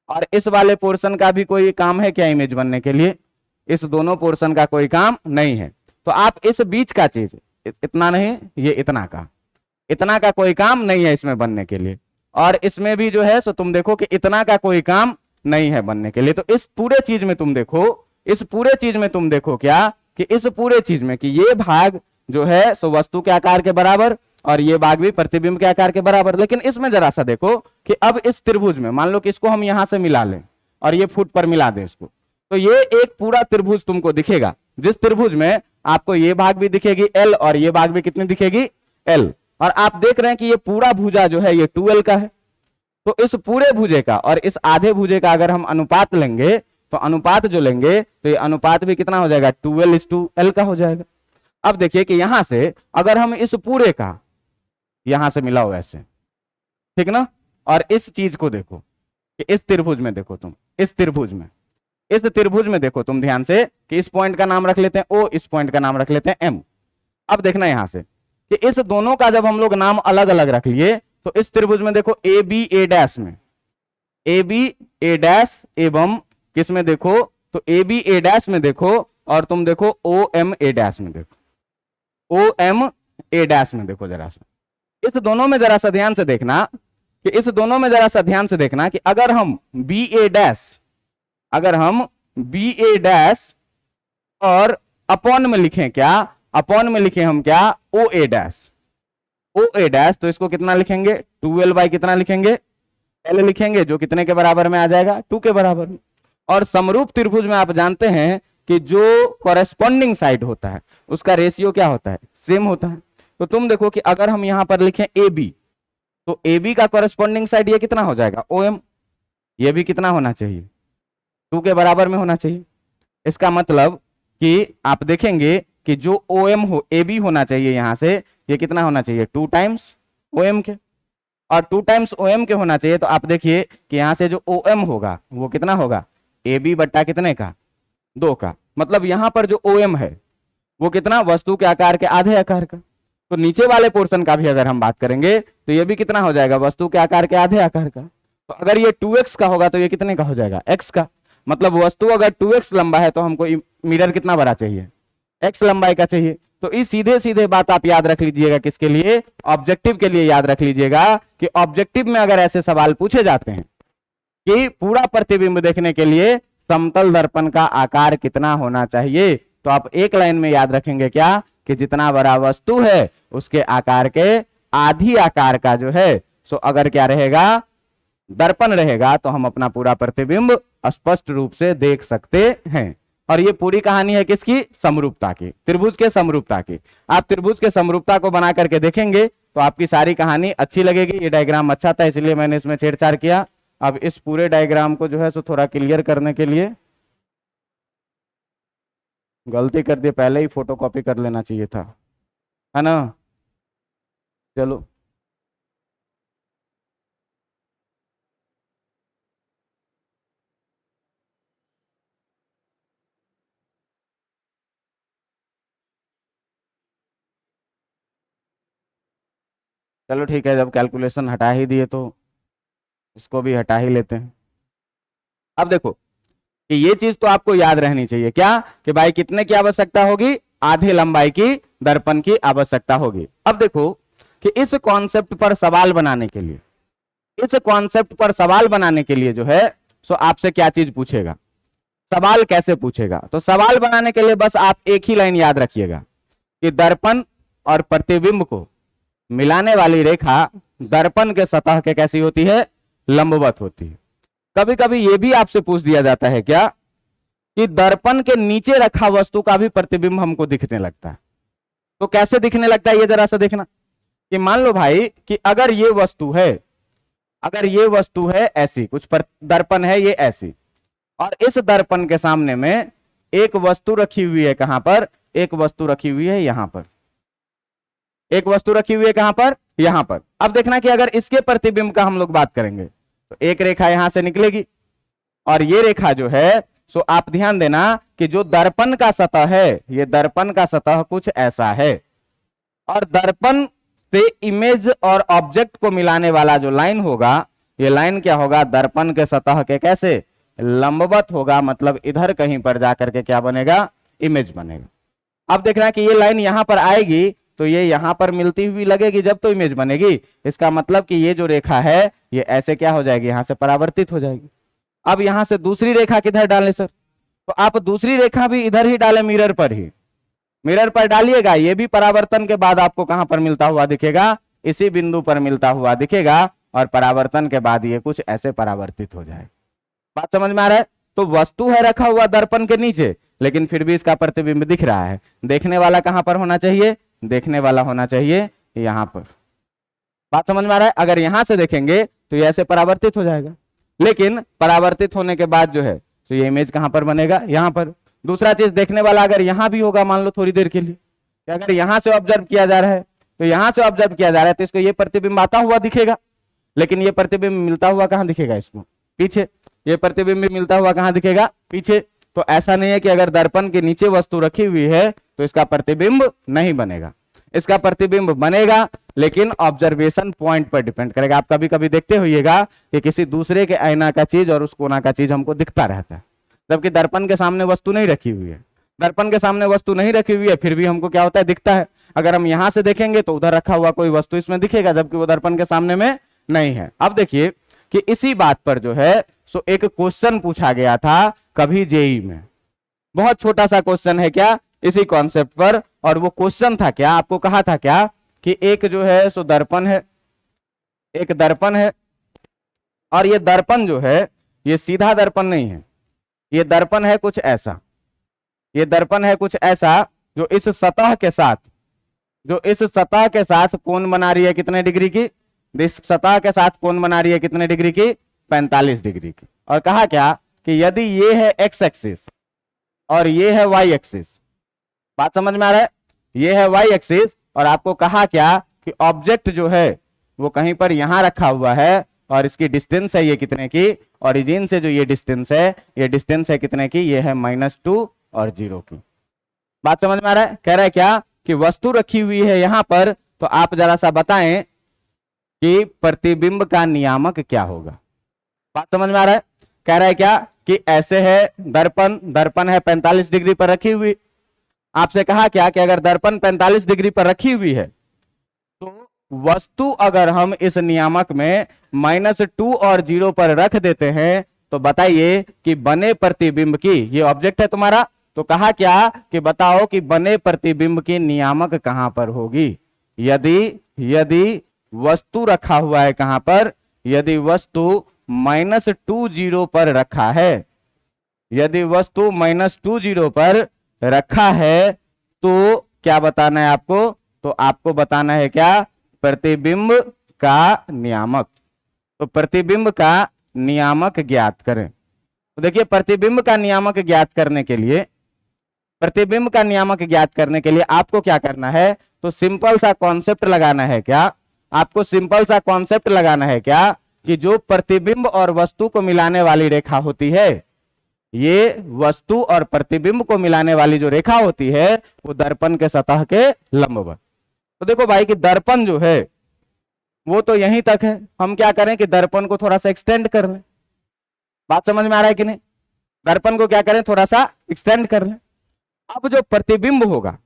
A: और इस वाले पोर्शन का भी कोई काम है क्या इमेज बनने के लिए, इस दोनों पोर्शन का कोई काम नहीं है। तो आप इस बीच का चीज, इतना नहीं, ये इतना का कोई काम नहीं है इसमें बनने के लिए, और इसमें भी जो है सो तुम देखो कि इतना का कोई काम नहीं है बनने के लिए। तो इस पूरे चीज में तुम देखो क्या कि इस पूरे चीज में कि ये भाग जो है सो वस्तु के आकार के बराबर और ये भाग भी प्रतिबिंब के आकार के बराबर। लेकिन इसमें जरा सा देखो कि अब इस त्रिभुज में मान लो कि इसको हम यहां से मिला लें और ये फुट पर मिला दें इसको, तो ये एक पूरा त्रिभुज तुमको दिखेगा, जिस त्रिभुज में आपको ये भाग भी दिखेगी L और ये भाग भी कितनी दिखेगी, L। और आप देख रहे हैं कि ये पूरा भुजा जो है ये 2L का है। तो इस पूरे भुजे का और इस आधे भुजे का अगर हम अनुपात लेंगे तो अनुपात जो लेंगे तो ये अनुपात भी कितना हो जाएगा, 2l/L का हो जाएगा। अब देखिए कि यहां से अगर हम इस पूरे का यहां से मिला हो ऐसे, ठीक ना, और इस चीज को देखो कि इस त्रिभुज में देखो तुम, इस त्रिभुज में देखो तुम ध्यान से कि इस पॉइंट का नाम रख लेते हैं O, इस पॉइंट का नाम रख लेते हैं M। अब देखना यहां से कि इस दोनों का जब हम लोग नाम अलग अलग रख लिए तो इस त्रिभुज में देखो ABA' में, ABA' एवं किस में देखो तो ABA' में देखो, और तुम देखो OMA' में देखो, OMA' में देखो जरा सा। इस दोनों में जरा सा ध्यान से देखना कि इस दोनों में जरा सा ध्यान से देखना कि अगर हम BA' और अपॉन में लिखें क्या, अपॉन में लिखें हम क्या OA', तो इसको कितना लिखेंगे 2l बाई कितना लिखेंगे L लिखेंगे, जो कितने के बराबर में आ जाएगा 2 के बराबर में। और समरूप त्रिभुज में आप जानते हैं कि जो कॉरेस्पॉन्डिंग साइड होता है उसका रेशियो क्या होता है, सेम होता है। तो तुम देखो कि अगर हम यहां पर लिखें AB, तो AB का कॉरेस्पॉन्डिंग साइड ये कितना हो जाएगा OM, ये भी कितना होना चाहिए 2 के बराबर में होना चाहिए। इसका मतलब कि आप देखेंगे कि जो OM हो AB होना चाहिए यहां से, ये कितना होना चाहिए 2 टाइम्स OM के, और 2 टाइम्स OM के होना चाहिए। तो आप देखिए कि यहां से जो OM होगा वो कितना होगा AB बट्टा कितने का 2 का, मतलब यहां पर जो OM है वो कितना वस्तु के आकार के आधे आकार का। तो नीचे वाले पोर्शन का भी अगर हम बात करेंगे तो ये भी कितना हो जाएगा वस्तु के आकार के आधे आकार का। तो अगर ये 2x का होगा तो ये कितने का हो जाएगा x का, मतलब वस्तु अगर 2x लंबा है तो हमको मिरर कितना बड़ा चाहिए x लंबाई का चाहिए। तो इस सीधे सीधे बात आप याद रख लीजिएगा, किसके लिए ऑब्जेक्टिव के लिए याद रख लीजिएगा कि ऑब्जेक्टिव में अगर ऐसे सवाल पूछे जाते हैं कि पूरा प्रतिबिंब देखने के लिए समतल दर्पण का आकार कितना होना चाहिए, तो आप एक लाइन में याद रखेंगे क्या कि जितना बड़ा वस्तु है उसके आकार के आधी आकार का जो है सो अगर क्या रहेगा दर्पण रहेगा तो हम अपना पूरा प्रतिबिंब स्पष्ट रूप से देख सकते हैं। और ये पूरी कहानी है किसकी, समरूपता की, त्रिभुज के समरूपता की। आप त्रिभुज के समरूपता को बना करके देखेंगे तो आपकी सारी कहानी अच्छी लगेगी। ये डायग्राम अच्छा था इसलिए मैंने इसमें छेड़छाड़ किया। अब इस पूरे डायग्राम को जो है सो थोड़ा क्लियर करने के लिए, गलती कर दी, पहले ही फोटोकॉपी कर लेना चाहिए था, है ना। चलो चलो ठीक है, जब कैलकुलेशन हटा ही दिए तो इसको भी हटा ही लेते हैं। अब देखो कि ये चीज तो आपको याद रहनी चाहिए क्या कि भाई कितने की आवश्यकता होगी, आधे लंबाई की दर्पण की आवश्यकता होगी। अब देखो कि इस कॉन्सेप्ट पर सवाल बनाने के लिए, इस कॉन्सेप्ट पर सवाल बनाने के लिए जो है सो आपसे क्या चीज पूछेगा, सवाल कैसे पूछेगा। तो सवाल बनाने के लिए बस आप एक ही लाइन याद रखिएगा कि दर्पण और प्रतिबिंब को मिलाने वाली रेखा दर्पण के सतह के कैसी होती है, लंबवत होती है। कभी कभी यह भी आपसे पूछ दिया जाता है क्या कि दर्पण के नीचे रखा वस्तु का भी प्रतिबिंब हमको दिखने लगता है। तो कैसे दिखने लगता है ये जरा सा देखना कि मान लो भाई कि अगर ये वस्तु है, अगर ये वस्तु है ऐसी कुछ दर्पण है ये ऐसी, और इस दर्पण के सामने में एक वस्तु रखी हुई है, कहां पर, एक वस्तु रखी हुई है यहां पर, एक वस्तु रखी हुई है कहां पर, यहां पर। अब देखना कि अगर इसके प्रतिबिंब का हम लोग बात करेंगे तो एक रेखा यहां से निकलेगी, और ये रेखा जो है सो आप ध्यान देना कि जो दर्पण का सतह है, ये दर्पण का सतह कुछ ऐसा है, और दर्पण से इमेज और ऑब्जेक्ट को मिलाने वाला जो लाइन होगा, ये लाइन क्या होगा, दर्पण के सतह के कैसे, लंबवत होगा, मतलब इधर कहीं पर जाकर के क्या बनेगा, इमेज बनेगा। अब देखना कि ये लाइन यहां पर आएगी तो ये यहां पर मिलती हुई लगेगी जब तो इमेज बनेगी। इसका मतलब कि ये जो रेखा है ये ऐसे क्या हो जाएगी, यहां से परावर्तित हो जाएगी। अब यहां से दूसरी रेखा किधर डालें सर, तो आप दूसरी रेखा भी इधर ही डालें, मिरर पर ही, मिरर पर डालिएगा। ये भी परावर्तन के बाद आपको कहां पर मिलता हुआ दिखेगा, इसी बिंदु पर मिलता हुआ दिखेगा, और परावर्तन के बाद ये कुछ ऐसे परावर्तित हो जाए। बात समझ में आ रहा है। तो वस्तु है रखा हुआ दर्पण के नीचे, लेकिन फिर भी इसका प्रतिबिंब दिख रहा है। देखने वाला कहां पर होना चाहिए, देखने वाला होना चाहिए यहां पर। बात समझ में आ रहा है। अगर यहां से देखेंगे तो ये ऐसे परावर्तित हो जाएगा, लेकिन परावर्तित होने के बाद जो है तो ये इमेज कहां पर बनेगा, यहां पर। दूसरा चीज देखने वाला अगर यहां भी होगा, मान लो थोड़ी देर के लिए, कि अगर यहां से ऑब्जर्व किया जा रहा है, तो यहां से ऑब्जर्व किया जा रहा है तो इसको ये प्रतिबिंब आता हुआ दिखेगा, लेकिन ये प्रतिबिंब मिलता हुआ कहां दिखेगा, इसको पीछे। ये प्रतिबिंब मिलता हुआ कहां दिखेगा, पीछे। तो ऐसा नहीं है कि अगर दर्पण के नीचे वस्तु रखी हुई है तो इसका प्रतिबिंब नहीं बनेगा, इसका प्रतिबिंब बनेगा, लेकिन ऑब्जर्वेशन पॉइंट पर डिपेंड करेगा। आप कभी कभी देखते होइएगा कि किसी दूसरे के आईना का चीज और उस कोना का चीज हमको दिखता रहता है, जबकि दर्पण के सामने वस्तु नहीं रखी हुई है। दर्पण के सामने वस्तु नहीं रखी हुई है, फिर भी हमको क्या होता है, दिखता है। अगर हम यहां से देखेंगे तो उधर रखा हुआ कोई वस्तु इसमें दिखेगा, जबकि वो दर्पण के सामने में नहीं है। अब देखिए कि इसी बात पर जो है सो एक क्वेश्चन पूछा गया था कभी जेई में, बहुत छोटा सा क्वेश्चन है क्या, इसी कॉन्सेप्ट पर। और वो क्वेश्चन था क्या, आपको कहा था क्या कि एक जो है सो दर्पण है, एक दर्पण है, और ये दर्पण जो है ये सीधा दर्पण नहीं है, ये दर्पण है कुछ ऐसा, ये दर्पण है कुछ ऐसा जो इस सतह के साथ, जो इस सतह के साथ कोण बना रही है कितने डिग्री की, इस सतह के साथ कोण बना रही है कितने डिग्री की, 45 डिग्री की। और कहा क्या कि यदि ये है एक्स एक्सिस और ये है वाई एक्सिस, बात समझ में आ रहा है, ये है वाई एक्सिस, और आपको कहा क्या कि ऑब्जेक्ट जो है वो कहीं पर यहां रखा हुआ है और इसकी डिस्टेंस है ये कितने की, ओरिजिन से जो ये डिस्टेंस है, ये डिस्टेंस है कितने की, ये है -2 और 0 की। बात समझ में आ रहा है। कह रहा है क्या कि वस्तु रखी हुई है यहां पर, तो आप जरा सा बताएं कि प्रतिबिंब का नियामक क्या होगा। बात समझ में आ रहा है। कह रहा है क्या कि ऐसे है दर्पण, दर्पण है 45 डिग्री पर रखी हुई। आपसे कहा क्या कि अगर दर्पण 45 डिग्री पर रखी हुई है तो वस्तु अगर हम इस नियामक में -2 और 0 पर रख देते हैं तो बताइए कि बने प्रतिबिंब की, ये ऑब्जेक्ट है तुम्हारा, तो कहा क्या कि बताओ कि बने प्रतिबिंब की नियामक कहां पर होगी। यदि वस्तु रखा हुआ है कहां पर, यदि वस्तु -20 पर रखा है, यदि वस्तु -20 पर रखा है तो क्या बताना है आपको, तो आपको बताना है क्या, प्रतिबिंब का नियामक। तो प्रतिबिंब का नियामक ज्ञात करें। तो देखिए प्रतिबिंब का नियामक ज्ञात करने के लिए, प्रतिबिंब का नियामक ज्ञात करने के लिए आपको क्या करना है, तो सिंपल सा कॉन्सेप्ट लगाना है क्या, आपको सिंपल सा कॉन्सेप्ट लगाना है क्या कि जो प्रतिबिंब और वस्तु को मिलाने वाली रेखा होती है, ये वस्तु और प्रतिबिंब को मिलाने वाली जो रेखा होती है वो दर्पण के सतह के लंबवत। तो देखो भाई कि दर्पण जो है वो तो यहीं तक है, हम क्या करें कि दर्पण को थोड़ा सा एक्सटेंड कर लें। बात समझ में आ रहा है कि नहीं, दर्पण को क्या करें, थोड़ा सा एक्सटेंड कर लें। अब जो प्रतिबिंब होगा,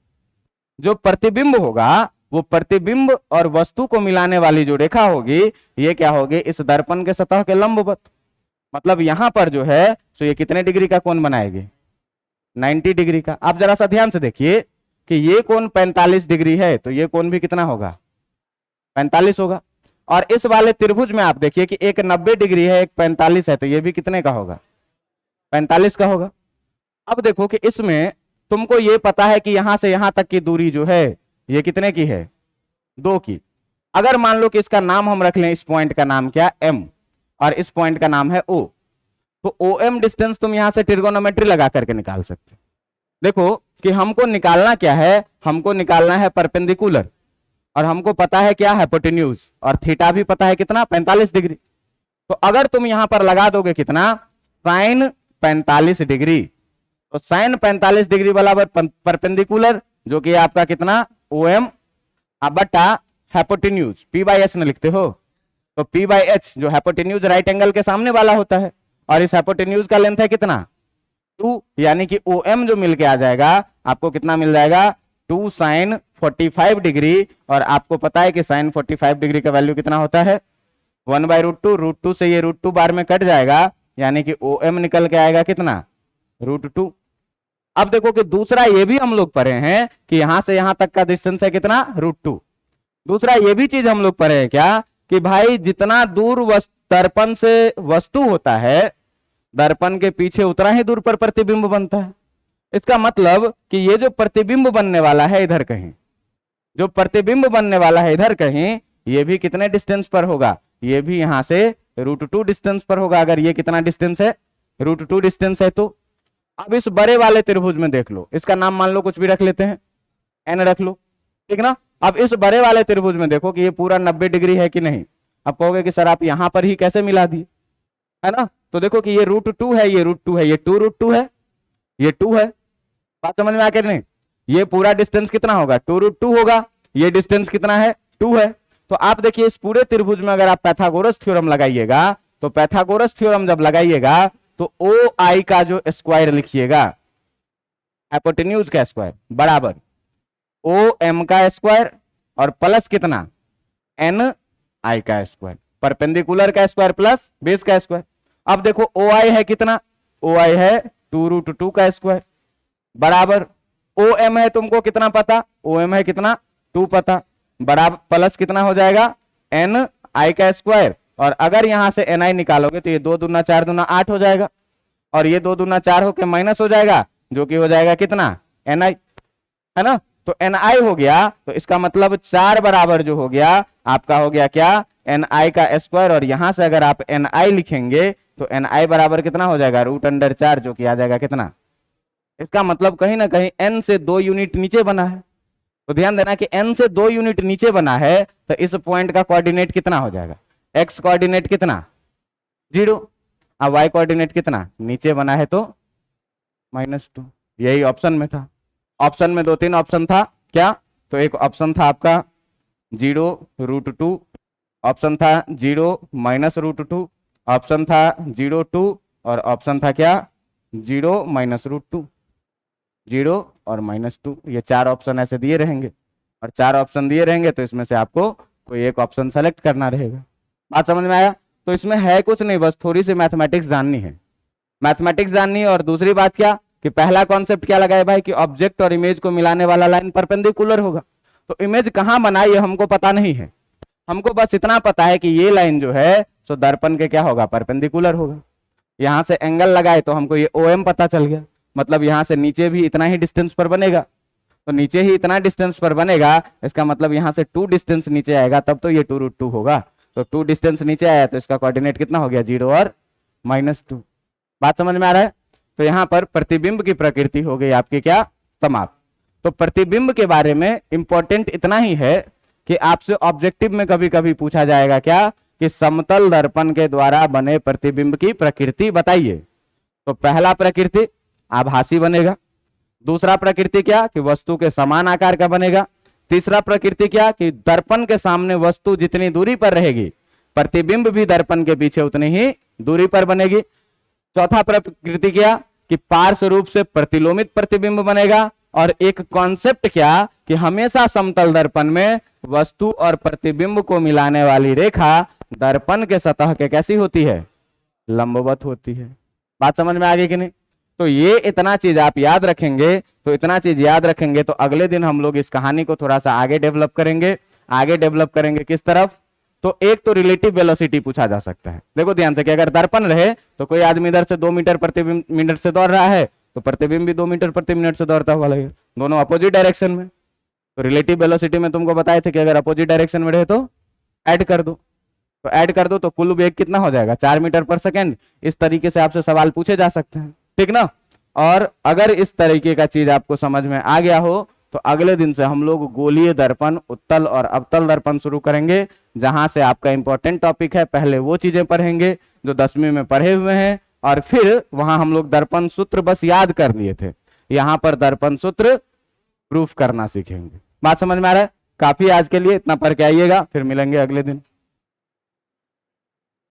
A: जो प्रतिबिंब होगा वो प्रतिबिंब और वस्तु को मिलाने वाली जो रेखा होगी ये क्या होगी, इस दर्पण के सतह के लंबवत। मतलब यहां पर जो है तो ये कितने डिग्री का कोण बनाएगी, 90 डिग्री का। आप जरा सा ध्यान से देखिए कि ये कोण 45 डिग्री है तो ये कोण भी कितना होगा, 45 होगा। और इस वाले त्रिभुज में आप देखिए कि एक 90 डिग्री है, एक 45 है, तो ये भी कितने का होगा, 45 का होगा। अब देखो कि इसमें तुमको ये पता है कि यहां से यहां तक की दूरी जो है ये कितने की है, 2 की। अगर मान लो कि इसका नाम हम रख लें, इस पॉइंट का नाम क्या, M, और इस पॉइंट का नाम है O, तो OM डिस्टेंस तुम यहां से ट्रिगोनोमेट्री लगा करके निकाल सकते हो। देखो कि हमको निकालना क्या है, हमको निकालना है परपेंडिकुलर, और हमको पता है क्या, हाइपोटेन्यूज, और थीटा भी पता है कितना, 45 डिग्री। तो अगर तुम यहां पर लगा दोगे कितना, साइन 45 डिग्री, तो साइन 45 डिग्री वाला परपेंडिकुलर जो कि आपका कितना, OM, बटा हाइपोटेन्यूज P/S में लिखते हो, तो P/H जो हाइपोटेन्यूज राइट एंगल के सामने वाला होता है, और इस हाइपोटेन्यूज का लेंथ है कितना, 2, यानी कि OM जो मिल के आ जाएगा आपको कितना मिल जाएगा, 2 साइन 45 डिग्री। और आपको पता है कि साइन 45 डिग्री का वैल्यू कितना होता है, 1/√2, √2 से ये √2 बार में कट जाएगा, यानी कि OM निकल के आएगा कितना, √2। अब देखो कि दूसरा ये भी हम लोग पढ़े हैं कि यहां से यहां तक का डिस्टेंस है कितना, √2। दूसरा ये भी चीज हम लोग पढ़े हैं क्या कि भाई जितना दूर दर्पण से वस्तु होता है, दर्पण के पीछे उतना ही दूर पर प्रतिबिंब बनता है। इसका मतलब कि ये जो प्रतिबिंब बनने वाला है इधर कहीं, जो प्रतिबिंब बनने वाला है इधर कहीं, ये भी कितने डिस्टेंस पर होगा, ये भी यहां से √2 डिस्टेंस पर होगा। अगर ये कितना डिस्टेंस है, √2 डिस्टेंस है। तो अब इस बड़े वाले त्रिभुज में देख लो, इसका नाम मान लो कुछ भी रख लेते हैं, एन रख लो, ठीक ना। अब इस बड़े वाले त्रिभुज में देखो कि ये पूरा 90 डिग्री है कि नहीं। अब कहोगे कि सर आप यहां पर ही कैसे मिला दिए, है ना। तो देखो कि ये √2 है, ये √2 है, ये 2√2 है, ये 2 है। बात समझ में आ के नहीं। ये पूरा डिस्टेंस कितना होगा, 2√2 होगा। ये डिस्टेंस कितना है, 2 है। तो आप देखिए इस पूरे त्रिभुज में अगर आप पाइथागोरस थ्योरम लगाइएगा, तो पाइथागोरस थ्योरम जब लगाइएगा तो ओ आई का जो स्क्वायर लिखिएगा, हाइपोटेन्यूज का स्क्वायर बराबर ओ एम का स्क्वायर और प्लस कितना, एन आई का स्क्वायर, परपेंडिकुलर का स्क्वायर प्लस बेस का स्क्वायर। अब देखो ओ आई है कितना, ओ आई है 2√2 का स्क्वायर बराबर ओ एम है तुमको कितना पता, ओ एम है कितना 2 पता, बराबर प्लस कितना हो जाएगा एन आई का स्क्वायर। और अगर यहां से एन आई निकालोगे तो ये 2 दूना 4 दूना 8 हो जाएगा, और ये 2 दूना 4 होके माइनस हो जाएगा, जो कि हो जाएगा कितना एन आई, है ना। तो एन आई हो गया, तो इसका मतलब 4 बराबर जो हो गया आपका हो गया क्या, एन आई का स्क्वायर। और यहां से अगर आप एन आई लिखेंगे तो एन आई बराबर कितना हो जाएगा, √4, जो कि आ जाएगा कितना। इसका मतलब कहीं ना कहीं n से 2 यूनिट नीचे बना है। तो ध्यान देना कि n से 2 यूनिट नीचे बना है, तो इस पॉइंट का कोऑर्डिनेट कितना हो जाएगा, x कोऑर्डिनेट कितना 0, अब y कोऑर्डिनेट कितना, नीचे बना है तो -2। यही ऑप्शन में था। ऑप्शन में 2-3 ऑप्शन था क्या, तो एक ऑप्शन था आपका 0√2, ऑप्शन था 0 -√2, ऑप्शन था 0 2, और ऑप्शन था क्या 0 -√2, 0 और -2। ये 4 ऑप्शन ऐसे दिए रहेंगे, और 4 ऑप्शन दिए रहेंगे तो इसमें से आपको कोई एक ऑप्शन सेलेक्ट करना रहेगा। बात समझ में आया। तो इसमें है कुछ नहीं, बस थोड़ी सी मैथमेटिक्स जाननी है, मैथमेटिक्स जाननी है। और दूसरी बात क्या कि पहला कॉन्सेप्ट क्या लगाए भाई कि ऑब्जेक्ट और इमेज को मिलाने वाला लाइन परपेंडिकुलर होगा। तो इमेज कहां बना ये हमको पता नहीं है, हमको बस इतना पता है कि ये लाइन जो है सो दर्पण के क्या होगा, परपेंडिकुलर होगा। यहां से एंगल लगाए तो हमको ये ओ एम पता चल गया, मतलब यहां से नीचे भी इतना ही डिस्टेंस पर बनेगा, तो नीचे ही इतना डिस्टेंस पर बनेगा, इसका मतलब यहां से 2 डिस्टेंस नीचे आएगा, तब तो ये 2√2 होगा। तो 2 डिस्टेंस नीचे आया तो इसका कोऑर्डिनेट कितना हो गया, 0 और -2। बात समझ में आ रहा है। तो यहां पर प्रतिबिंब की प्रकृति हो गई आपकी क्या, समाप्त। तो प्रतिबिंब के बारे में इंपॉर्टेंट इतना ही है कि आपसे ऑब्जेक्टिव में कभी कभी पूछा जाएगा क्या कि समतल दर्पण के द्वारा बने प्रतिबिंब की प्रकृति बताइए। तो पहला प्रकृति आभासी बनेगा, दूसरा प्रकृति क्या कि वस्तु के समान आकार का बनेगा, तीसरा प्रकृति क्या कि दर्पण के सामने वस्तु जितनी दूरी पर रहेगी प्रतिबिंब भी दर्पण के पीछे उतनी ही दूरी पर बनेगी, चौथा प्रकृति क्या कि पार्श्व रूप से प्रतिलोमित प्रतिबिंब बनेगा, और एक कॉन्सेप्ट क्या कि हमेशा समतल दर्पण में वस्तु और प्रतिबिंब को मिलाने वाली रेखा दर्पण के सतह के कैसी होती है, लंबवत होती है। बात समझ में आ गई कि नहीं। तो ये इतना चीज आप याद रखेंगे, तो इतना चीज याद रखेंगे तो अगले दिन हम लोग इस कहानी को थोड़ा सा आगे डेवलप करेंगे। आगे डेवलप करेंगे किस तरफ, तो एक तो रिलेटिव वेलोसिटी पूछा जा सकता है। देखो ध्यान से कि अगर दर्पण रहे तो कोई आदमी इधर से 2 मीटर प्रति मिनट से दौड़ रहा है, तो प्रतिबिंब भी 2 मीटर प्रति मिनट से दौड़ता हुआ लगेगा, दोनों अपोजिट डायरेक्शन में। तो रिलेटिव वेलोसिटी में तुमको बताए थे कि अगर अपोजिट डायरेक्शन में रहे तो ऐड कर दो, तो ऐड कर दो तो कुल वेग कितना हो जाएगा, 4 मीटर पर सेकेंड। इस तरीके से आपसे सवाल पूछे जा सकते हैं, ठीक ना। और अगर इस तरीके का चीज आपको समझ में आ गया हो तो अगले दिन से हम लोग गोलीय दर्पण, उत्तल और अवतल दर्पण शुरू करेंगे, जहां से आपका इंपॉर्टेंट टॉपिक है। पहले वो चीजें पढ़ेंगे जो 10वीं में पढ़े हुए हैं, और फिर वहां हम लोग दर्पण सूत्र बस याद कर लिए थे, यहां पर दर्पण सूत्र प्रूफ करना सीखेंगे। बात समझ में आ रहा है। काफी आज के लिए इतना पढ़ के आइएगा, फिर मिलेंगे अगले दिन।